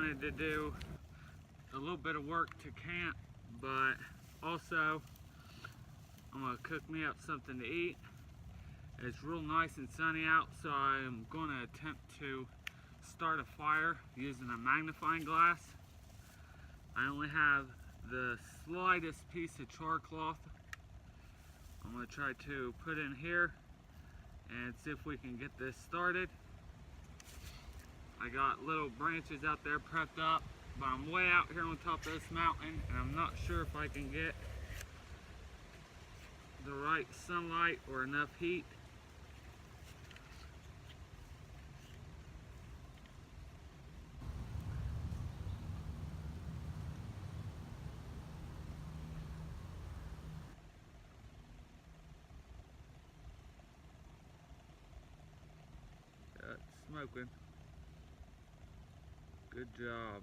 wanted to do a little bit of work to camp, but also I'm gonna cook me up something to eat. It's real nice and sunny out, so I'm gonna attempt to start a fire using a magnifying glass. I only have the slightest piece of char cloth. I'm gonna try to put in here and see if we can get this started. I got little branches out there prepped up, but I'm way out here on top of this mountain and I'm not sure if I can get the right sunlight or enough heat. That's smoking. Good job.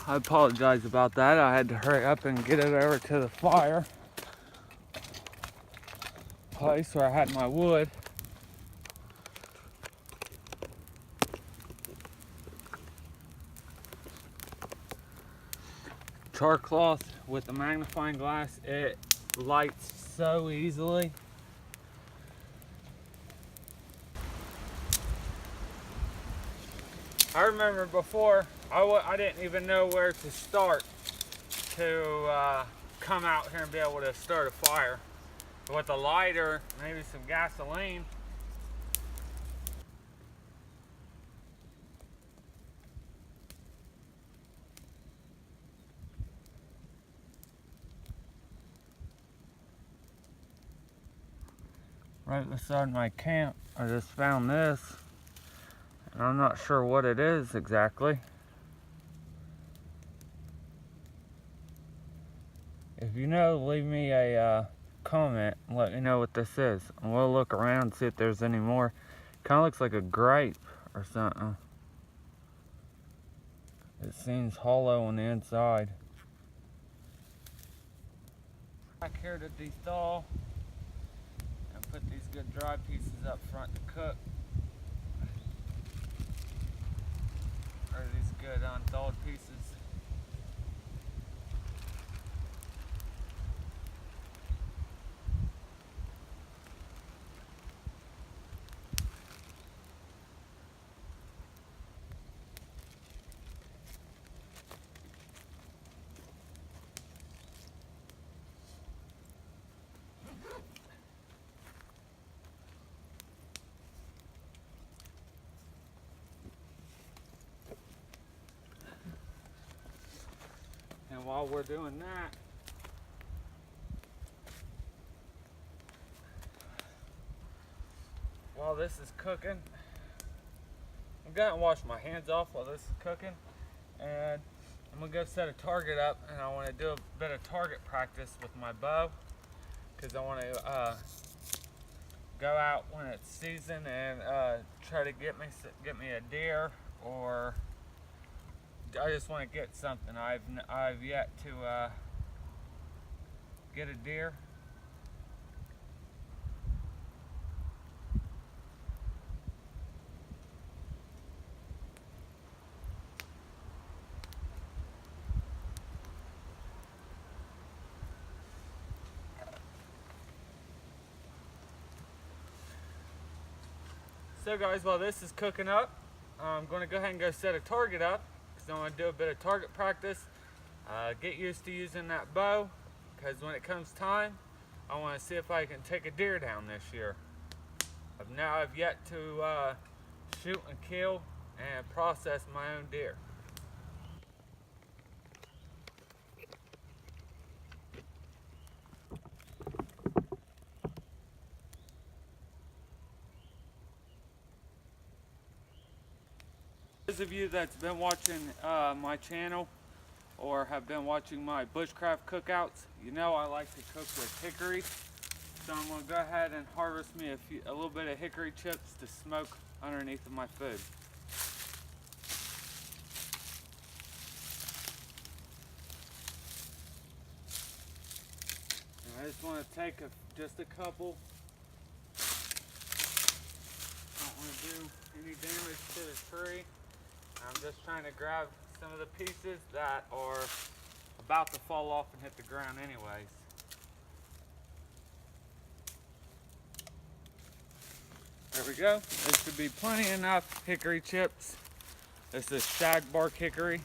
I apologize about that. I had to hurry up and get it over to the fire place where I had my wood. Char cloth with the magnifying glass, it lights so easily. I remember before, I didn't even know where to start to come out here and be able to start a fire. With a lighter, maybe some gasoline. Right beside my camp, I just found this. And I'm not sure what it is exactly. If you know, leave me a comment and let me know what this is. And we'll look around and see if there's any more. Kind of looks like a grape or something. It seems hollow on the inside. Back here to de-thaw and put these good dry pieces up front to cook. Or these good unthawed pieces. And while we're doing that, while this is cooking, I'm gonna wash my hands off while this is cooking, and I'm gonna go set a target up, and I want to do a bit of target practice with my bow, because I want to go out when it's season and try to get me a deer, or I just want to get something. I've yet to get a deer. So guys, while this is cooking up, I'm going to go ahead and go set a target up, because I want to do a bit of target practice. Get used to using that bow, because when it comes time, I want to see if I can take a deer down this year. I've yet to shoot and kill and process my own deer. those of you that's been watching my channel or have been watching my bushcraft cookouts, you know I like to cook with hickory. So I'm going to go ahead and harvest me a little bit of hickory chips to smoke underneath of my food. And I just want to take just a couple. Don't want to do any damage to the tree. I'm just trying to grab some of the pieces that are about to fall off and hit the ground anyways. There we go. This should be plenty enough hickory chips. This is shag bark hickory.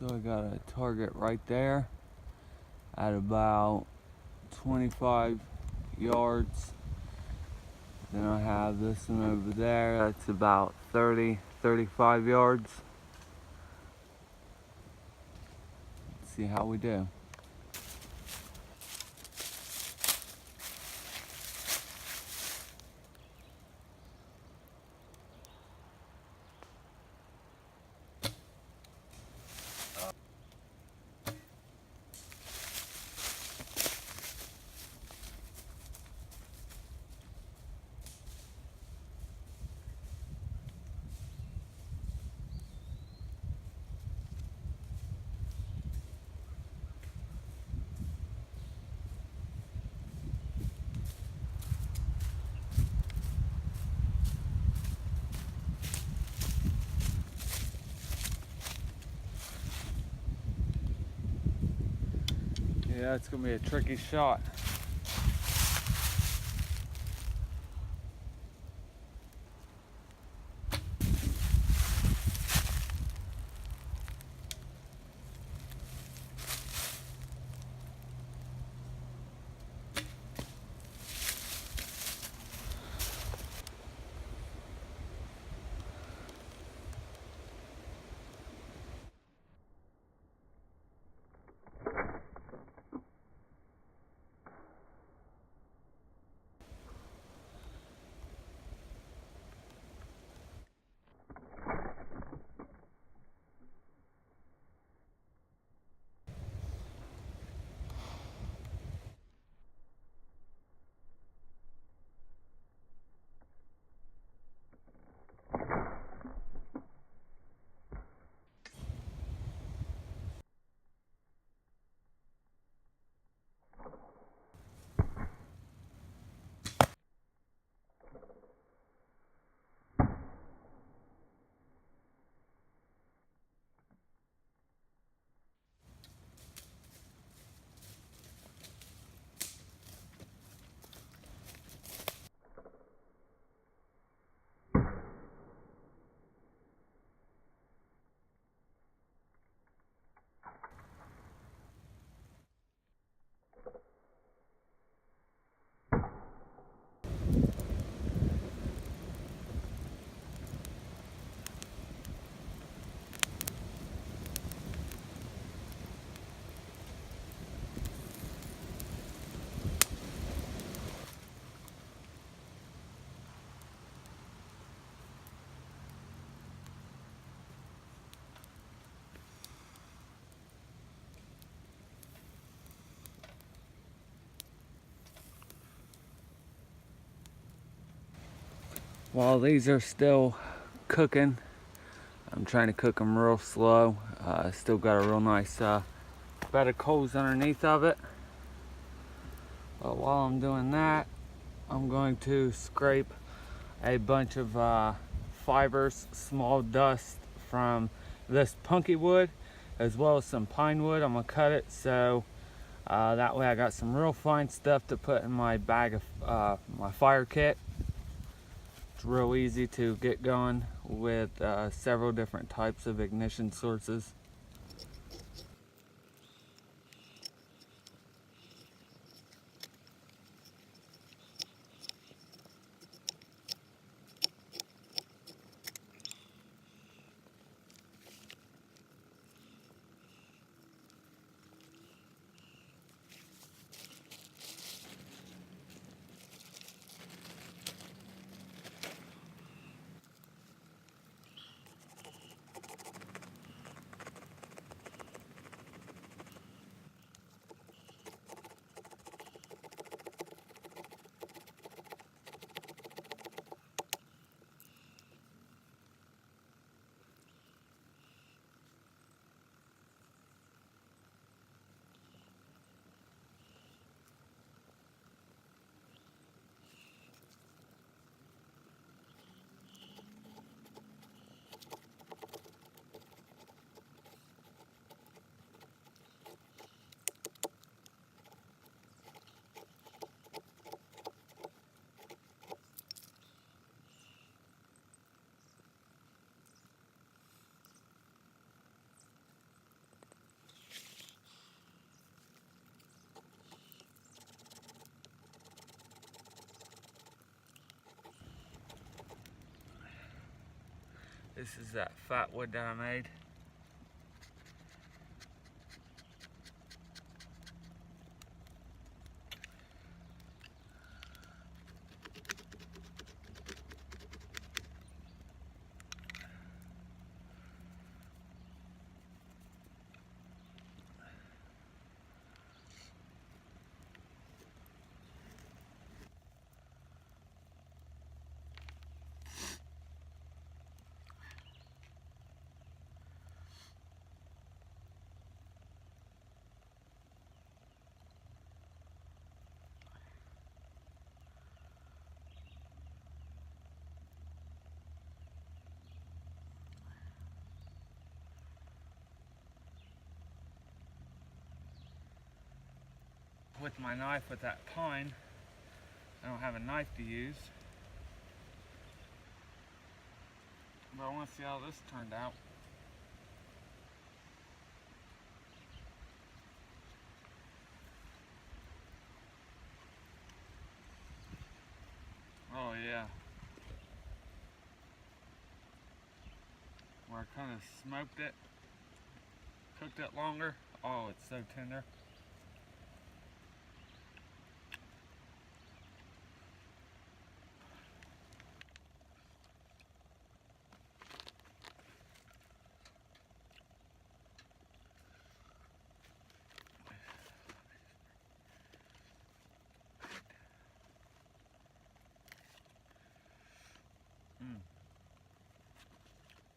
So I got a target right there at about 25 yards. Then I have this one over there, that's about 35 yards. Let's see how we do. Yeah, it's gonna be a tricky shot. While these are still cooking, I'm trying to cook them real slow. Still got a real nice bed of coals underneath of it. But while I'm doing that, I'm going to scrape a bunch of fibers, small dust from this punky wood, as well as some pine wood. I'm gonna cut it so that way I got some real fine stuff to put in my bag of my fire kit. It's real easy to get going with several different types of ignition sources. This is that fat wood that I made. With my knife with that pine, I don't have a knife to use, but I want to see how this turned out. Oh yeah, where I kind of smoked it, cooked it longer. Oh, it's so tender.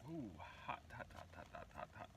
Ooh, hot, hot, hot, hot, hot, hot, hot.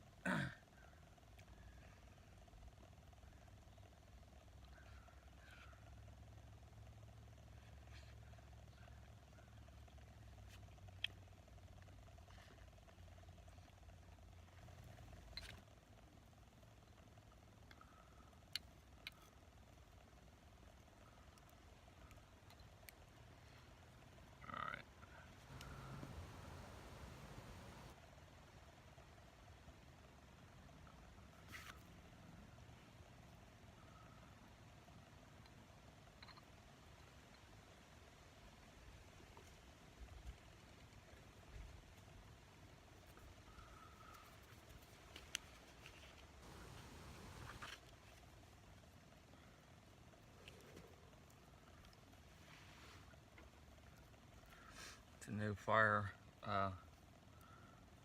It's a new fire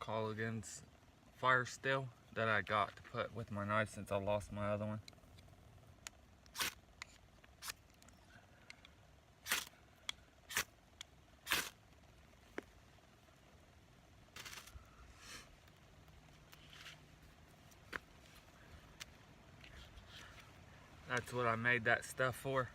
Colligan's fire still that I got to put with my knife since I lost my other one. That's what I made that stuff for.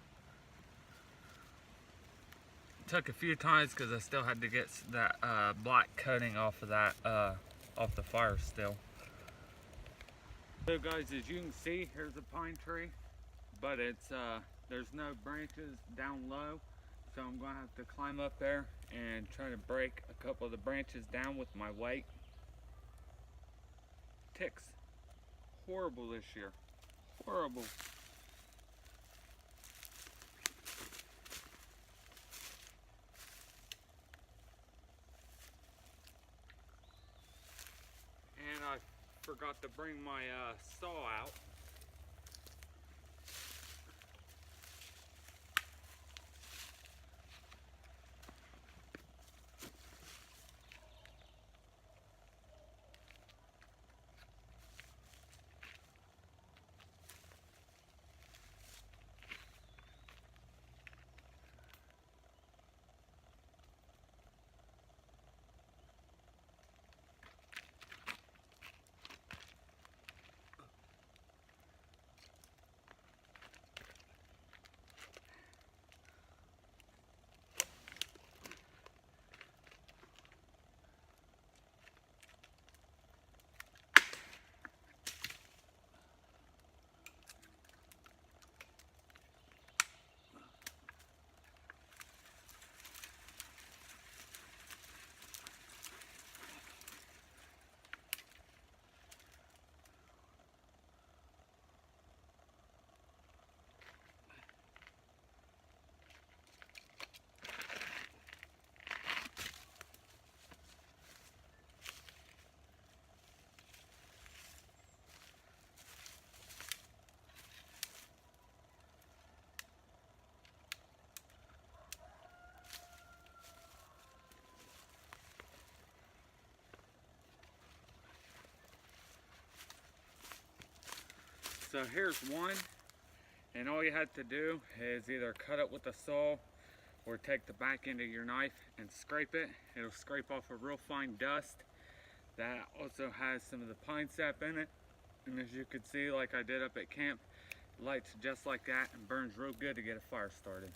Took a few times because I still had to get that black coating off of that, off the fire still. So guys, as you can see, here's a pine tree, but it's there's no branches down low, so I'm gonna have to climb up there and try to break a couple of the branches down with my weight. Ticks, horrible this year, horrible. And I forgot to bring my saw out. So here's one, and all you have to do is either cut it with a saw or take the back end of your knife and scrape it. It'll scrape off a real fine dust that also has some of the pine sap in it. And as you can see, like I did up at camp, lights just like that and burns real good to get a fire started.